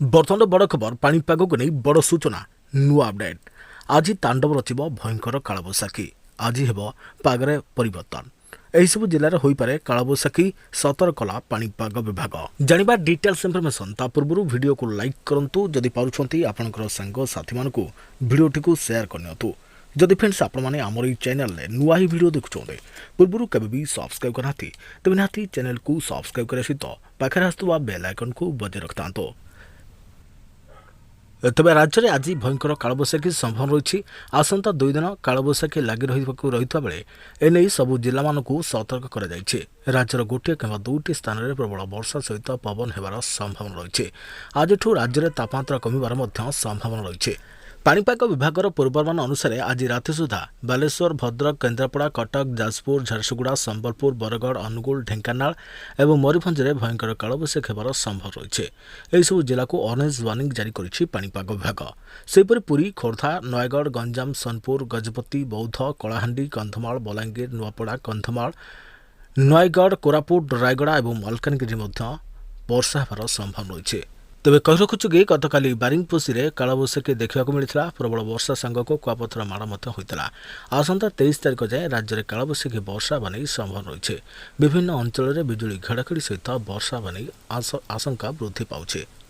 बर्तमान बड़ खबर पाणीपाग को नहीं बड़ सूचना नुआ अपडेट। आज तांडव रचिब भयंकर कालबैशाखी। आज हेब पागरे परिवर्तन। एहिसबु जिले में होइपारे कालबैशाखी सतर्क कला पाणीपाग विभाग। जानिबा डिटेल्स इनफॉरमेशन ता पूर्व वीडियो को लाइक करंतु जदि पारुछंती आपनकर संग साथी मानकु वीडियोटी को शेयर करनियतु। जदि फ्रेंड्स आपण माने हमर ई चैनल ले नुआ ही वीडियो देखुछोंदे पूर्व केबे भी सब्सक्राइब करनाथि तबे नाथि चैनल को सब्सक्राइब करे सहित पाखरे आस्तुवा बेल आइकन को बजे रखतांतो। तेज राज्य में आज भयंकर कालबैशाखी संभावना रही। आसंता 2 दिन कालबैशाखी लगी रही बेले एने सबु जिला मानकु सतर्क कर राज्यर गोटे किंवा 2टी स्थान में प्रबल वर्षा सहित पवन होबार संभावना रही। आज राज्य में तापमात्रा कमिबार संभावना रही। पाणीपाग विभाग पूर्वानुमान अनुसार आज राति सुधा बालेश्वर, भद्रक, केन्द्रापड़ा, कटक, जाजपुर, झारसुगुड़ा, संबलपुर, बरगढ़, अनुगुल, ढेंकानाल और मयूरभंज में भयंकर कालबैशाखी होबार संभव रही। यह सब जिला को ऑरेंज वार्निंग जारी करिछि पाणीपाग विभाग। सेहीपरि पुरी, खोर्धा, नयगढ़, गंजाम, सोनपुर, गजपति, बौद्ध, कलाहांडी, कंधमाल, बलांगीर, नुआपड़ा, कंधमाल, नयगढ़, कोरापुट, रायगड़ा और मलकानगिरी वर्षा होबार संभावना रही। तेज कही रखुचु कि गतकाली बारिंगपोसी में कालबैशाखी देखा मिलता। प्रबल वर्षा सांगक कुआपथर माड़ होता। आसंता 23 तारिख जाए राज्य में कालबैशाखी वर्षा बनी संभावना रही। विभिन्न अंचल में बिजुली घड़ाघड़ी सहित वर्षा बनी आशंका वृद्धि पाउछे।